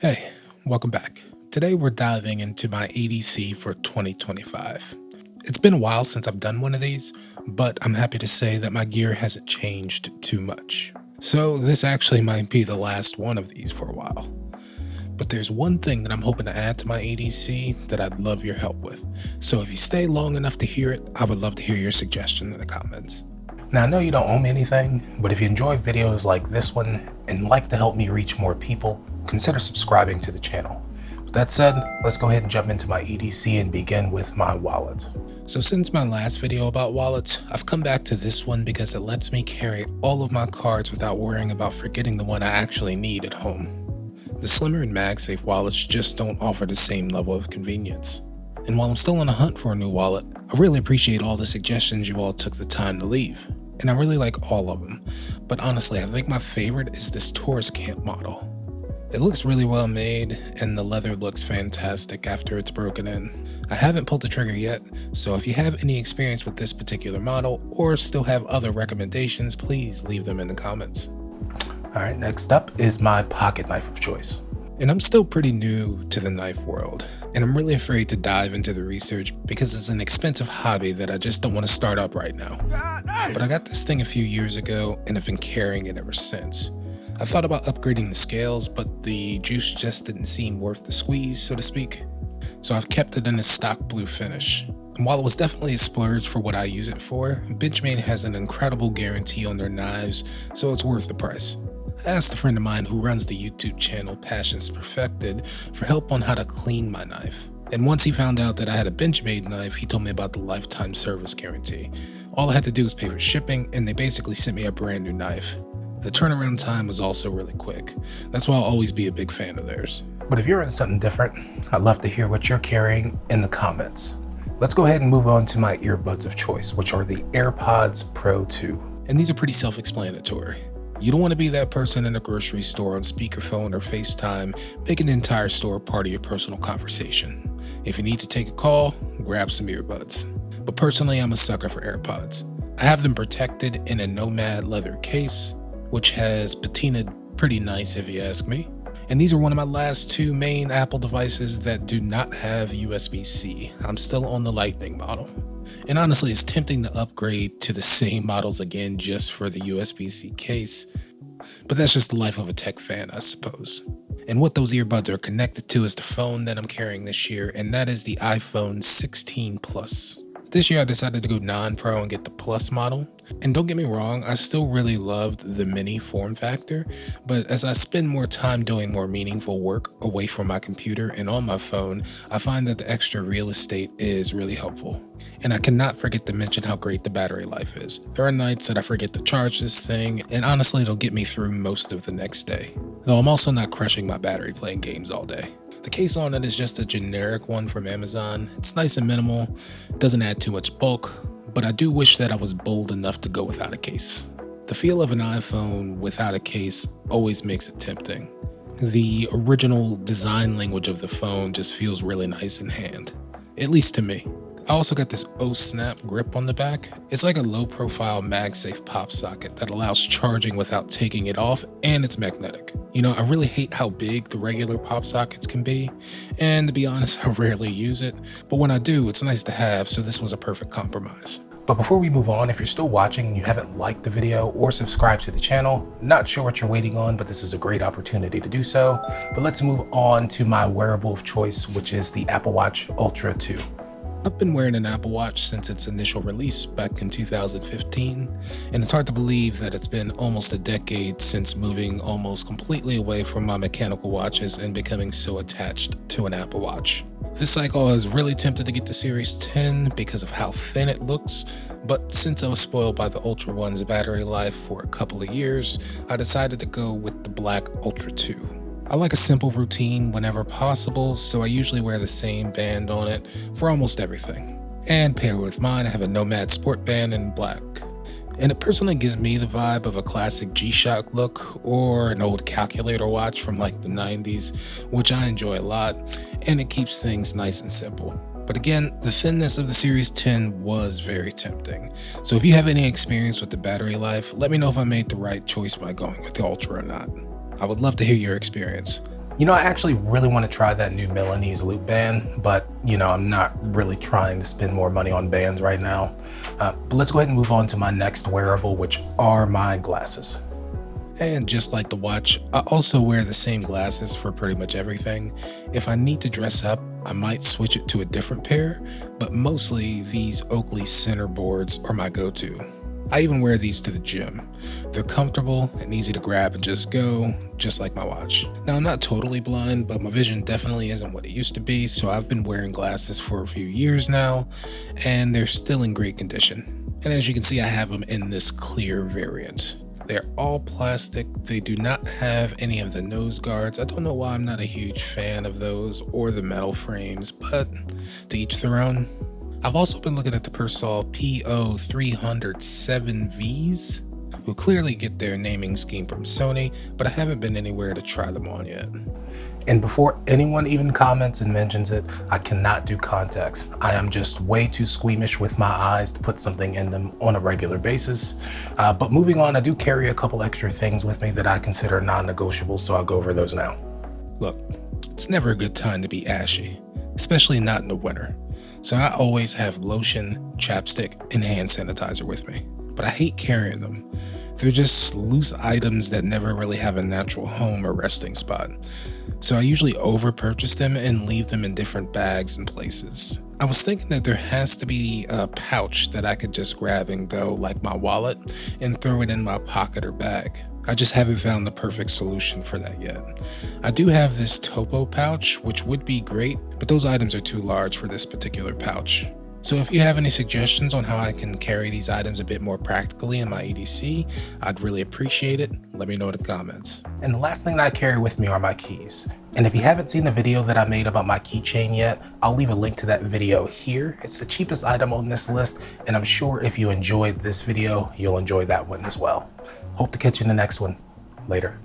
Hey, welcome back. Today we're diving into my EDC for 2025. It's been a while since I've done one of these, but I'm happy to say that my gear hasn't changed too much. So this actually might be the last one of these for a while. But there's one thing that I'm hoping to add to my EDC that I'd love your help with. So if you stay long enough to hear it, I would love to hear your suggestion in the comments. Now I know you don't owe me anything, but if you enjoy videos like this one and like to help me reach more people, consider subscribing to the channel. With that said, let's go ahead and jump into my EDC and begin with my wallet. So since my last video about wallets, I've come back to this one because it lets me carry all of my cards without worrying about forgetting the one I actually need at home. The slimmer and MagSafe wallets just don't offer the same level of convenience. And while I'm still on a hunt for a new wallet, I really appreciate all the suggestions you all took the time to leave. And I really like all of them, but honestly I think my favorite is this tourist camp model. It looks really well made, and the leather looks fantastic after it's broken in. I haven't pulled the trigger yet, so if you have any experience with this particular model or still have other recommendations, please leave them in the comments. Alright, next up is my pocket knife of choice. And I'm still pretty new to the knife world, and I'm really afraid to dive into the research because it's an expensive hobby that I just don't want to start up right now. But I got this thing a few years ago and have been carrying it ever since. I thought about upgrading the scales, but the juice just didn't seem worth the squeeze, so to speak. So I've kept it in a stock blue finish. And while it was definitely a splurge for what I use it for, Benchmade has an incredible guarantee on their knives, so it's worth the price. I asked a friend of mine who runs the YouTube channel Passions Perfected for help on how to clean my knife. And once he found out that I had a Benchmade knife, he told me about the lifetime service guarantee. All I had to do was pay for shipping, and they basically sent me a brand new knife. The turnaround time was also really quick. That's why I'll always be a big fan of theirs. But if you're into something different, I'd love to hear what you're carrying in the comments. Let's go ahead and move on to my earbuds of choice, which are the AirPods Pro 2. And these are pretty self-explanatory. You don't want to be that person in a grocery store on speakerphone or FaceTime, making the entire store part of your personal conversation. If you need to take a call, grab some earbuds. But personally, I'm a sucker for AirPods. I have them protected in a Nomad leather case, which has patinaed pretty nice if you ask me. And these are one of my last two main Apple devices that do not have USB-C. I'm still on the Lightning model. And honestly, it's tempting to upgrade to the same models again just for the USB-C case, but that's just the life of a tech fan, I suppose. And what those earbuds are connected to is the phone that I'm carrying this year, and that is the iPhone 16 Plus. This year I decided to go non-pro and get the Plus model. And don't get me wrong, I still really loved the mini form factor, but as I spend more time doing more meaningful work away from my computer and on my phone, I find that the extra real estate is really helpful. And I cannot forget to mention how great the battery life is. There are nights that I forget to charge this thing, and honestly it'll get me through most of the next day. Though I'm also not crushing my battery playing games all day. The case on it is just a generic one from Amazon. It's nice and minimal, doesn't add too much bulk, but I do wish that I was bold enough to go without a case. The feel of an iPhone without a case always makes it tempting. The original design language of the phone just feels really nice in hand, at least to me. I also got this snap grip on the back. It's like a low profile MagSafe pop socket that allows charging without taking it off, and it's magnetic. You know, I really hate how big the regular pop sockets can be, and to be honest, I rarely use it, but when I do, it's nice to have, so this was a perfect compromise. But before we move on, if you're still watching and you haven't liked the video or subscribed to the channel, not sure what you're waiting on, but this is a great opportunity to do so. But let's move on to my wearable of choice, which is the Apple Watch Ultra 2. I've been wearing an Apple Watch since its initial release back in 2015, and it's hard to believe that it's been almost a decade since moving almost completely away from my mechanical watches and becoming so attached to an Apple Watch. This cycle I was really tempted to get the Series 10 because of how thin it looks, but since I was spoiled by the Ultra 1's battery life for a couple of years, I decided to go with the black Ultra 2. I like a simple routine whenever possible, so I usually wear the same band on it for almost everything. And paired with mine, I have a Nomad sport band in black. And it personally gives me the vibe of a classic G-Shock look or an old calculator watch from like the 90s, which I enjoy a lot, and it keeps things nice and simple. But again, the thinness of the Series 10 was very tempting. So if you have any experience with the battery life, let me know if I made the right choice by going with the Ultra or not. I would love to hear your experience. I actually really want to try that new Milanese loop band, but I'm not really trying to spend more money on bands right now. But let's go ahead and move on to my next wearable, which are my glasses. And just like the watch, I also wear the same glasses for pretty much everything. If I need to dress up, I might switch it to a different pair, but mostly these Oakley center boards are my go-to. I even wear these to the gym. They're comfortable and easy to grab and just go, just like my watch. Now, I'm not totally blind, but my vision definitely isn't what it used to be, so I've been wearing glasses for a few years now, and they're still in great condition. And as you can see, I have them in this clear variant. They're all plastic. They do not have any of the nose guards. I don't know why I'm not a huge fan of those or the metal frames, but to each their own. I've also been looking at the Persol PO307Vs, who clearly get their naming scheme from Sony, but I haven't been anywhere to try them on yet. And before anyone even comments and mentions it, I cannot do contacts. I am just way too squeamish with my eyes to put something in them on a regular basis. But moving on, I do carry a couple extra things with me that I consider non-negotiable, so I'll go over those now. Look, it's never a good time to be ashy, especially not in the winter. So I always have lotion, chapstick, and hand sanitizer with me. But I hate carrying them. They're just loose items that never really have a natural home or resting spot. So I usually over-purchase them and leave them in different bags and places. I was thinking that there has to be a pouch that I could just grab and go, like my wallet, and throw it in my pocket or bag. I just haven't found the perfect solution for that yet. I do have this Topo pouch, which would be great, but those items are too large for this particular pouch. So if you have any suggestions on how I can carry these items a bit more practically in my EDC, I'd really appreciate it. Let me know in the comments. And the last thing that I carry with me are my keys. And if you haven't seen the video that I made about my keychain yet, I'll leave a link to that video here. It's the cheapest item on this list, and I'm sure if you enjoyed this video, you'll enjoy that one as well. Hope to catch you in the next one. Later.